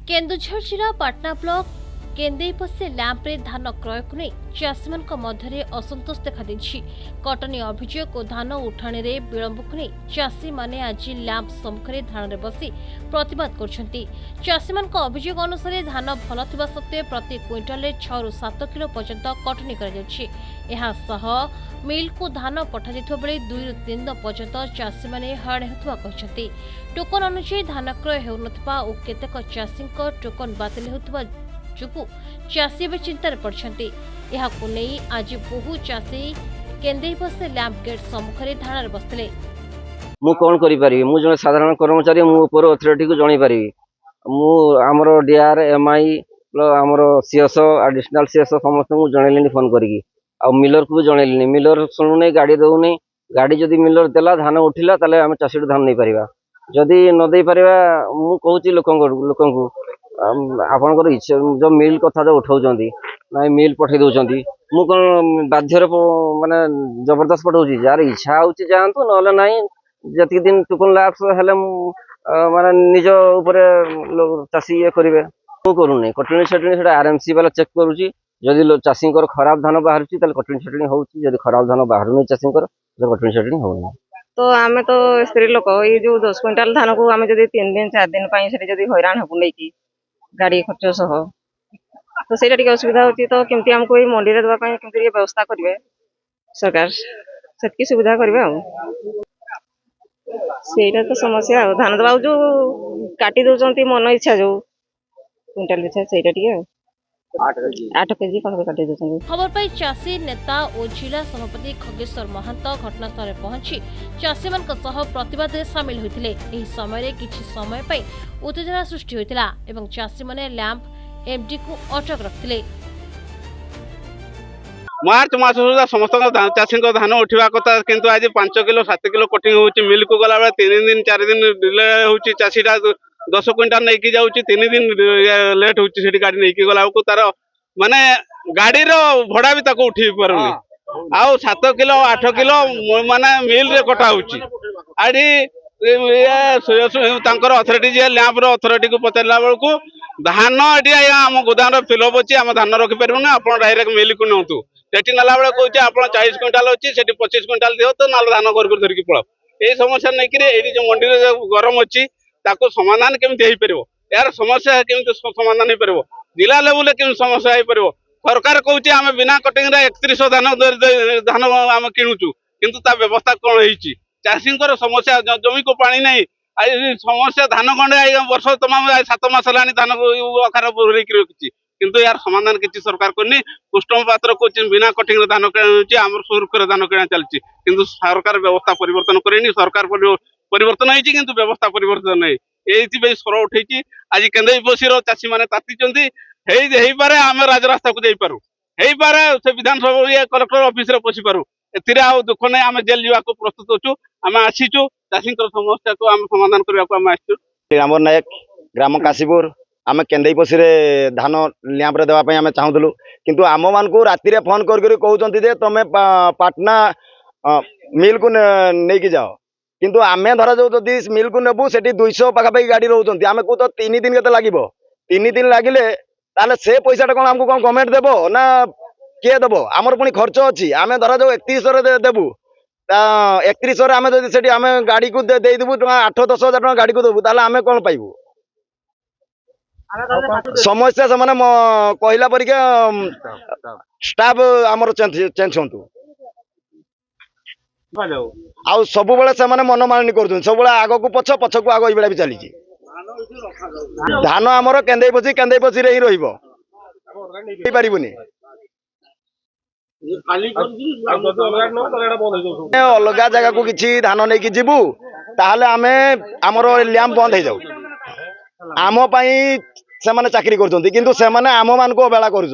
केन्दुझर जिला पाटना ब्लॉक केन्देईपसे लैंप्रे धान क्रय को नहीं चाषी मध्य असंतोष देखा कटनी अभियोग और धान उठाण विलंब को नहीं चाषी माने आज लैंप सम्मुखें धान बसी प्रतिवाद करछंती। अभियोग अनुसार धान भल थिबा सत्वे प्रति क्विंटाल 6 ରୁ 7 किलो पर्यंत कटनी कर मिल को धान पठा बेले 2 ରୁ 3 दिन पर्यंत चाषी माने हरण हेतुवा कहछंती। टोकन अनुसार धान क्रय हेउनथबा और केतेक चाषी टोकन बातिल हेउथबा जुगु चाषी एवं चिंतार पड़छंती। एहाकु नेई आज बहु चाषी केन्देईपसे लैंप गेट सम्मुखें धान बसले। मु कौन करि परिबी मु जने साधारण कर्मचारी मु ऊपर अथॉरिटी को जणै परिबी मु हमरो डीआर एमआई हमरो सीएसओ एडिशनल सीएसओ समस्त मु जणैलिनी फोन करिकी आ मिलर को जणैलिनी मिलर सुनुनै गाडी दउनै गाडी जदी मिलर देला धान उठिला ताले हम चाषी धान नै परिबा जदी न दे परिबा मु कहूची लोकंकु आपनकर इच्छा जो मिल कथा जो उठाउचंदी ना मिल पठै दउचंदी मु कोन बाध्यरे माने जबरदस्त पठाउची जार इच्छा होची जानतु नले नाही जति दिन टुकन लैप्स हेले माने निज ऊपर चाषी ये करिवे मु करूनी कटनी छटनी सेटा आरएमसी वाला चेक करूची जदी चाषी खराब धान बाहरची ताले कटनी छटनी होउची जदी खराब धान बाहरनी चाषी कटनी छटनी होउनी। तो आमे तो स्त्री लोक ये जो 10 क्विंटाल धान को आमे जदी 3 दिन 4 दिन पई सेठी जदी हैरान हबु नै की गाड़ी खर्च सह तो सेटा टिके असुविधा होती तो केमती हमको ये मंडी रे दवा पई केमती व्यवस्था करिवे सरकार सेटकी सुविधा करिवे आ सेटा तो समस्या धान दवा जो काटी दउचंती मन इच्छा जो क्विंटाल इच्छा सेटा टिके 8 केजी काटी दउचंती। खबर पाई चाषी नेता और जिला सभापति खगेश्वर महंत घटनास्थल पहुंची चाषी प्रतिवाद में सामिल होते। एही समय किछि समय पाई उत्तेजना सृष्टि होता एवं चाषी माने लैंप एमडी को अटक रखिले। मार्च मास सुधा समस्त चाषी धान उठा कथा किंतु आज 5 किलो 7 किलो कटिंग होची मिल को गला बेले 3 दिन 4 दिन डिले होची चाषीटा 10 क्विंटाल नहीं जाऊँगी 3 दिन लेट होची सेठी गाड़ी नहीं गला को तार माने गाड़ी रो भड़ा भी ताको उठी पारुनी आउ 7 किलो 8 किलो माने मिल रे कटा होची आडी तांकर अथॉरिटी जे लैंप रो अथॉरिटी को पचारला बेल को धान एटी आम गोदाम रो फिलअप अछि आम धान रखि परबो ना आपण डायरेक्ट मिल को नंतु सेठी नला बेल कहूची आपण 40 क्विंटाल अछि सेठी 25 क्विंटाल दियो तो नाल धान घर धर के पळो एई समस्या नै कि एडी जो मंडी रे गरम अछि ताको समाधान केमती हो पार यार समस्या केमती समाधान हो पार जिला लेवल केमती समस्या हो पार सरकार कहूँ आम बिना कटिंग 3100 धान आम किणुचु किंतु ता व्यवस्था कौन होती चाषी समस्या जमी को पानी नहीं समस्या धान खंडे वर्ष तमाम 7 मास है धान अखार रखी किंतु यार समाधान किसी सरकार करनी कुष्टम पात्र को बिना कटिंग धान किणुची आम सुरक्षित धान किणा चलती किंतु सरकार व्यवस्था परिवर्तन करेनी सरकार परिवर्तन होती किंतु व्यवस्था परिवर्तन नहीं ये स्वर उठे आज केन्देईपसी चाषी मैंने ताती पारे आम राजरास्ता को जापरू पारे से विधानसभा ये कलेक्टर ऑफिस रे पशि पारू ए आ दुख नहीं आम जेल जावा प्रस्तुत अच्छु आम आसीचु चाषी समस्या को आम समाधान करने को आम आसचु। रामर नायक ग्राम काशीपुर आम केन्देईपसी धान लैंप रे देवाई आम चाहूलु किंतु आम मान को राति फोन कहते तुम पाटना मिल को नहीं जाओ किंतु आमे धरा जो मिल को नेबू से 200 पाखापाखि गाड़ी रोच आम को तो 3 दिन के लगे 3 दिन लगिले ताले से पैसा कौन आमको कौन गवर्नमेंट देबो ना किए देबो आमर पुणी खर्च अच्छी आम धरा जो 3100 देबू 3100 आम जब आम गाड़ी को देदेबू 8-10 हजार टाँग गाड़ी को देबू ताले आम कौन पाइबू समस्या से माने कहला परिका स्टाफ आमर चेंज होंतु आउ सब बेले से मनमानी कर सब आग को पछ पछ को आग ये भी चली धान आमर केन्देईपसी रे ही रही अलग जगह को किसी धान नहीं जीवु ताहले आमे आमर लैंप बंद हो जाऊ आम से चाकरी कर किंतु से आम मान को अवहेला कर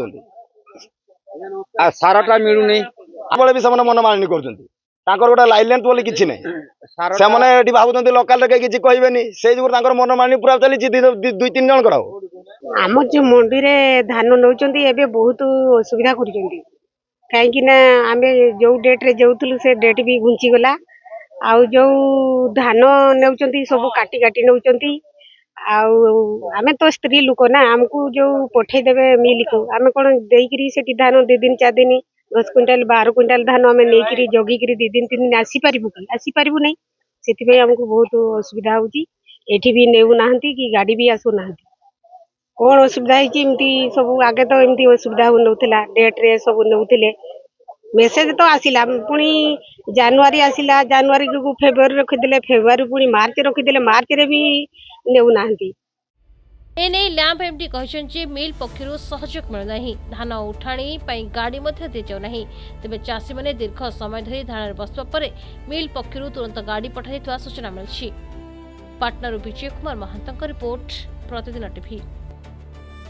सारटा मिलूनी भी से मनमानी कर गोटे लाइलेंस बोली किसी नहीं से भावुं लोकाल किसी कहबेनी से जो मनमानी पूरा चली 2-3 जन आम जो मंडी रे धान नौ बहुत असुविधा कर कहीं आम जो डेट रे जाऊलु से डेट भी घुंची गला ଆଉ ଯୋଉ ଧାନ ନେଉଛନ୍ତି ସବୁ କାଟି କାଟି ନେଉଛନ୍ତି। ଆଉ ଆମେ ତ ସ୍ତ୍ରୀ ଲୋକ ନା, ଆମକୁ ଯୋଉ ପଠେଇଦେବେ ମିଲକୁ, ଆମେ କଣ ଦେଇକିରି ସେଠି ଧାନ 2 ଦିନ 4 ଦିନ 10 କୁଇଣ୍ଟାଲ 12 କୁଇଣ୍ଟାଲ ଧାନ ଆମେ ନେଇକିରି ଜଗିକିରି 2 ଦିନ 3 ଦିନ ଆସିପାରିବୁ କି? ଆସିପାରିବୁ ନାହିଁ। ସେଥିପାଇଁ ଆମକୁ ବହୁତ ଅସୁବିଧା ହଉଛି। ଏଠି ବି ନେଉନାହାନ୍ତି କି ଗାଡି ବି ଆସୁନାହାନ୍ତି। କଣ ଅସୁବିଧା ହେଇଛି ଏମିତି ସବୁ? ଆଗେ ତ ଏମିତି ଅସୁବିଧା ହଉନଥିଲା, ଡେଟ୍ରେ ସବୁ ନେଉଥିଲେ। ମେସେଜ ତ ଆସିଲା, ପୁଣି ଜାନୁଆରୀ ଆସିଲା, ଜାନୁଆରୀକୁ ଫେବୃଆରୀ ରଖିଦେଲେ, ଫେବୃଆରୀ ପୁଣି ମାର୍ଚ୍ଚ ରଖିଦେଲେ, ମାର୍ଚ୍ଚରେ ବି ନେଉନାହାନ୍ତି। ଏନେଇ ଲ୍ୟାମ୍ପ ଏମ୍ଡି କହିଛନ୍ତି ମିଲ୍ ପକ୍ଷରୁ ସହଯୋଗ ମିଳୁନାହିଁ, ଧାନ ଉଠାଣି ପାଇଁ ଗାଡ଼ି ମଧ୍ୟ ଦିଆଯାଉନାହିଁ। ତେବେ ଚାଷୀମାନେ ଦୀର୍ଘ ସମୟ ଧରି ଧାରଣାରେ ବସିବା ପରେ ମିଲ୍ ପକ୍ଷରୁ ତୁରନ୍ତ ଗାଡ଼ି ପଠାଯାଇଥିବା ସୂଚନା ମିଳିଛି। ପାଟନାରୁ ବିଜୟ କୁମାର ମହାନ୍ତଙ୍କ ରିପୋର୍ଟ, ପ୍ରତିଦିନ ଟିଭି।